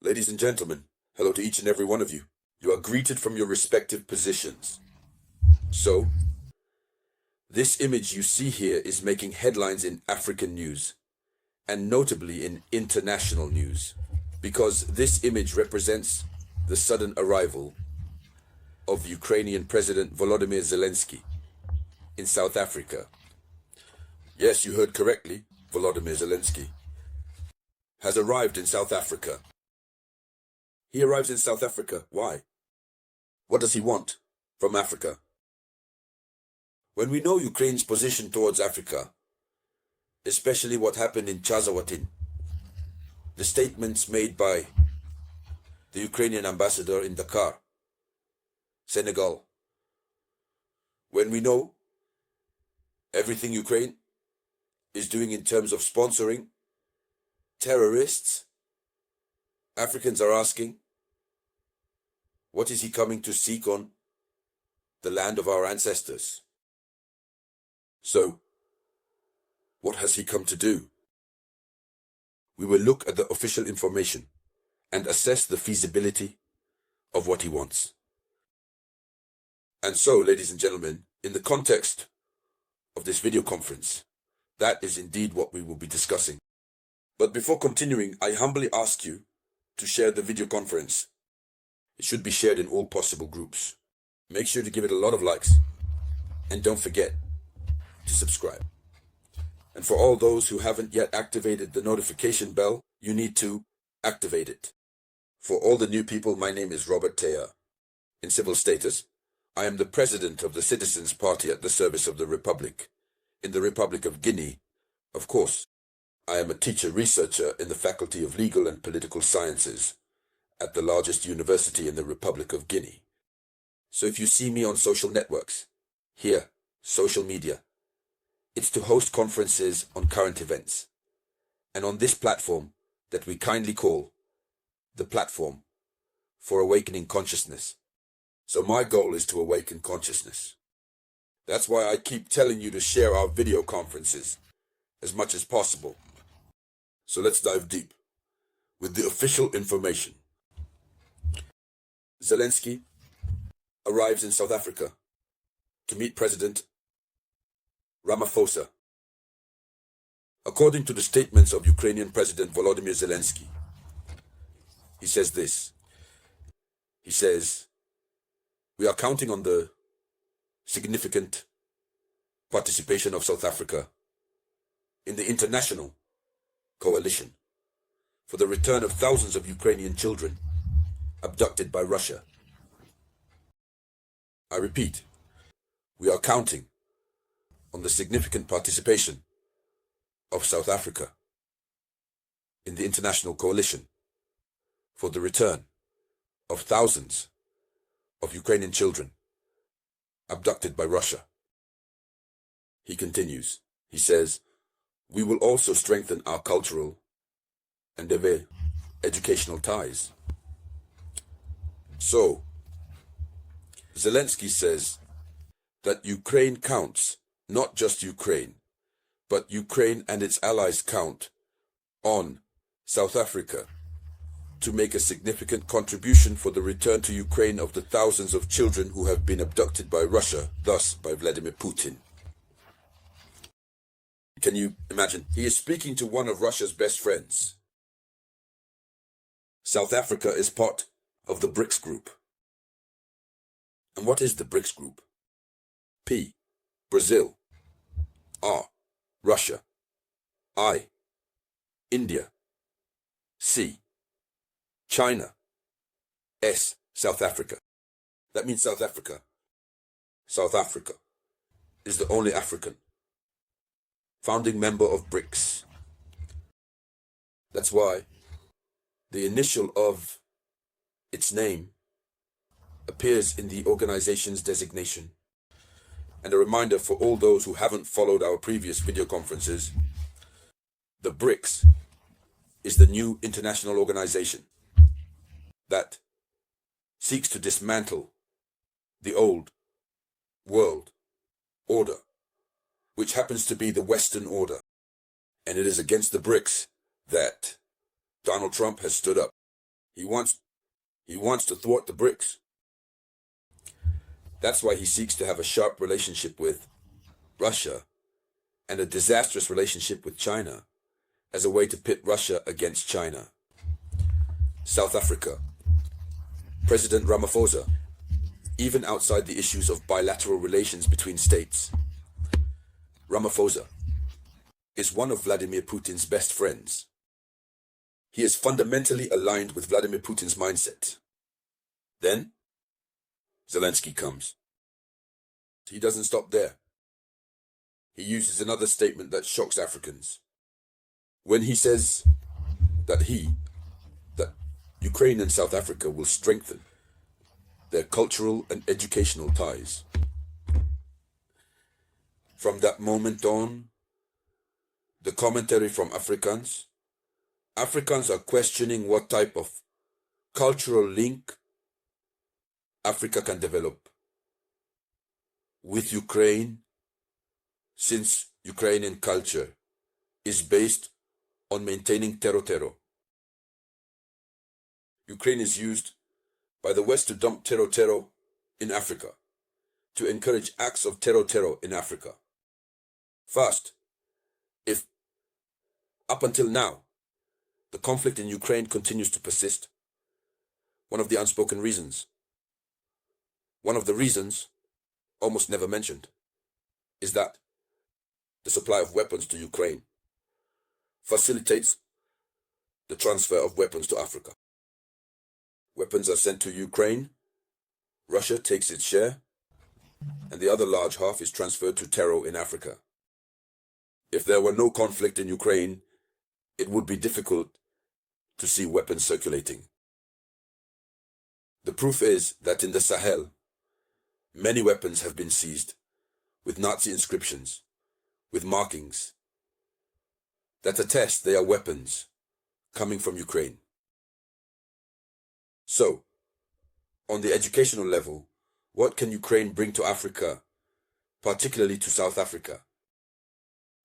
Ladies and gentlemen, hello to each and every one of you. You are greeted from your respective positions. So, this image you see here is making headlines in African news, and notably in international news, because this image represents the sudden arrival of Ukrainian President Volodymyr Zelensky in South Africa. Yes, you heard correctly, Volodymyr Zelensky has arrived in South Africa. He arrives in South Africa. Why? What does he want from Africa? When we know Ukraine's position towards Africa, especially what happened in Chazawatin, the statements made by the Ukrainian ambassador in Dakar, Senegal, when we know everything Ukraine is doing in terms of sponsoring terrorists, Africans are asking, what is he coming to seek on the land of our ancestors? So, what has he come to do? We will look at the official information and assess the feasibility of what he wants. And so, ladies and gentlemen, in the context of this video conference, that is indeed what we will be discussing. But before continuing, I humbly ask you to share the video conference. It should be shared in all possible groups. Make sure to give it a lot of likes. And don't forget to subscribe. And for all those who haven't yet activated the notification bell, you need to activate it. For all the new people, my name is Robert Théa. In civil status, I am the president of the Citizens Party at the service of the Republic. In the Republic of Guinea, of course, I am a teacher-researcher in the Faculty of Legal and Political Sciences at the largest university in the Republic of Guinea. So if you see me on social networks, here, social media, it's to host conferences on current events, and on this platform that we kindly call the Platform for Awakening Consciousness. So my goal is to awaken consciousness. That's why I keep telling you to share our video conferences as much as possible. So let's dive deep with the official information. Zelensky arrives in South Africa to meet President Ramaphosa. According to the statements of Ukrainian President Volodymyr Zelensky, he says this. He says, we are counting on the significant participation of South Africa in the international coalition for the return of thousands of Ukrainian children abducted by Russia. I repeat, we are counting on the significant participation of South Africa in the international coalition for the return of thousands of Ukrainian children abducted by Russia. He continues, he says, we will also strengthen our cultural and educational ties. So, Zelensky says that Ukraine counts, not just Ukraine, but Ukraine and its allies count on South Africa to make a significant contribution for the return to Ukraine of the thousands of children who have been abducted by Russia, thus by Vladimir Putin. Can you imagine? He is speaking to one of Russia's best friends. South Africa is part of the BRICS group. And what is the BRICS group? P, Brazil. R, Russia. I, India. C, China. S, South Africa. That means South Africa. South Africa is the only African founding member of BRICS. That's why the initial of its name appears in the organization's designation. And a reminder for all those who haven't followed our previous video conferences, the BRICS is the new international organization that seeks to dismantle the old world order, which happens to be the Western order. And it is against the BRICS that Donald Trump has stood up. He wants to thwart the BRICS. That's why he seeks to have a sharp relationship with Russia and a disastrous relationship with China as a way to pit Russia against China. South Africa. President Ramaphosa, even outside the issues of bilateral relations between states, Ramaphosa is one of Vladimir Putin's best friends. He is fundamentally aligned with Vladimir Putin's mindset. Then, Zelensky comes. He doesn't stop there. He uses another statement that shocks Africans. When he says that Ukraine and South Africa will strengthen their cultural and educational ties. From that moment on, the commentary from Africans are questioning what type of cultural link Africa can develop with Ukraine, since Ukrainian culture is based on maintaining terror. Ukraine is used by the West to dump terror in Africa, to encourage acts of terror in Africa. First, if up until now, the conflict in Ukraine continues to persist, one of the unspoken reasons, one of the reasons almost never mentioned, is that the supply of weapons to Ukraine facilitates the transfer of weapons to Africa. Weapons are sent to Ukraine, Russia takes its share, and the other large half is transferred to terror in Africa. If there were no conflict in Ukraine, it would be difficult to see weapons circulating. The proof is that in the Sahel, many weapons have been seized, with Nazi inscriptions, with markings, that attest they are weapons coming from Ukraine. So, on the educational level, what can Ukraine bring to Africa, particularly to South Africa?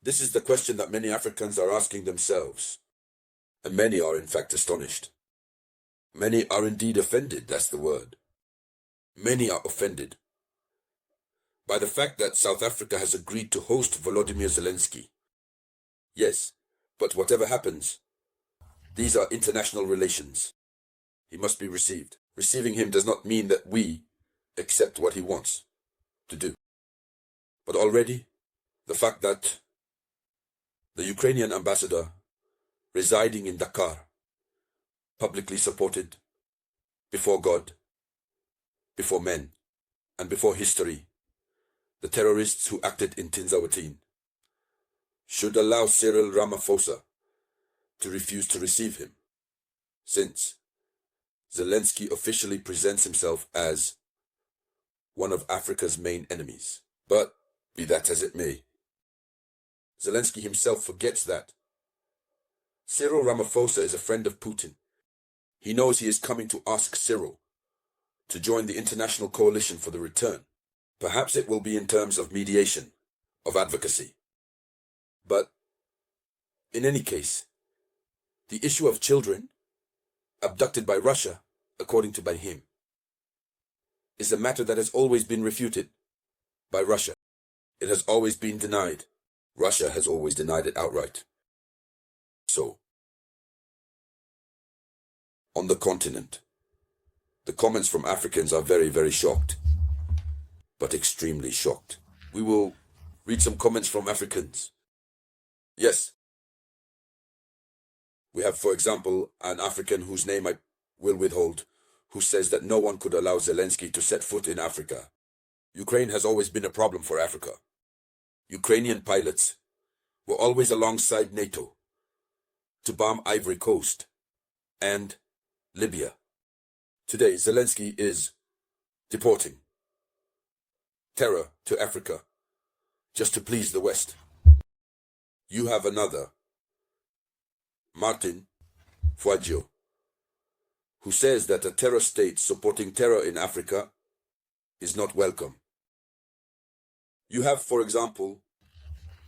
This is the question that many Africans are asking themselves, and many are in fact astonished. Many are indeed offended, that's the word. Many are offended by the fact that South Africa has agreed to host Volodymyr Zelensky. Yes, but whatever happens, these are international relations. He must be received. Receiving him does not mean that we accept what he wants to do. But already, the fact that the Ukrainian ambassador residing in Dakar publicly supported before God, before men, and before history, the terrorists who acted in Tinzawatin, should allow Cyril Ramaphosa to refuse to receive him, since Zelensky officially presents himself as one of Africa's main enemies. But be that as it may, Zelensky himself forgets that Cyril Ramaphosa is a friend of Putin. He knows he is coming to ask Cyril to join the international coalition for the return. Perhaps it will be in terms of mediation, of advocacy. But in any case, the issue of children abducted by Russia, according to by him, is a matter that has always been refuted by Russia. It has always been denied. Russia has always denied it outright. So, on the continent, the comments from Africans are very, very shocked, but extremely shocked. We will read some comments from Africans. Yes. We have, for example, an African whose name I will withhold, who says that no one could allow Zelensky to set foot in Africa. Ukraine has always been a problem for Africa. Ukrainian pilots were always alongside NATO to bomb Ivory Coast and Libya. Today, Zelensky is deporting terror to Africa just to please the West. You have another, Martin Fuaggio, who says that a terror state supporting terror in Africa is not welcome. You have, for example,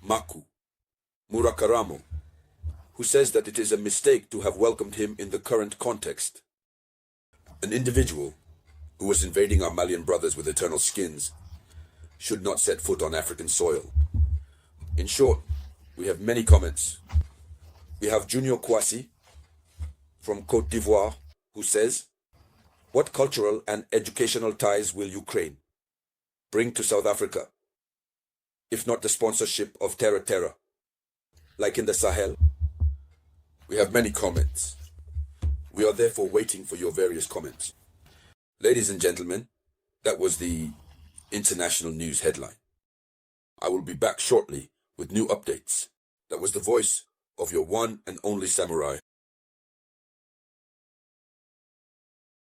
Maku Murakaramo, who says that it is a mistake to have welcomed him in the current context. An individual who was invading our Malian brothers with eternal skins should not set foot on African soil. In short, we have many comments. We have Junior Kwasi from Côte d'Ivoire who says, "What cultural and educational ties will Ukraine bring to South Africa, if not the sponsorship of terror, like in the Sahel?" We have many comments. We are therefore waiting for your various comments. Ladies and gentlemen, that was the international news headline. I will be back shortly with new updates. That was the voice of your one and only samurai.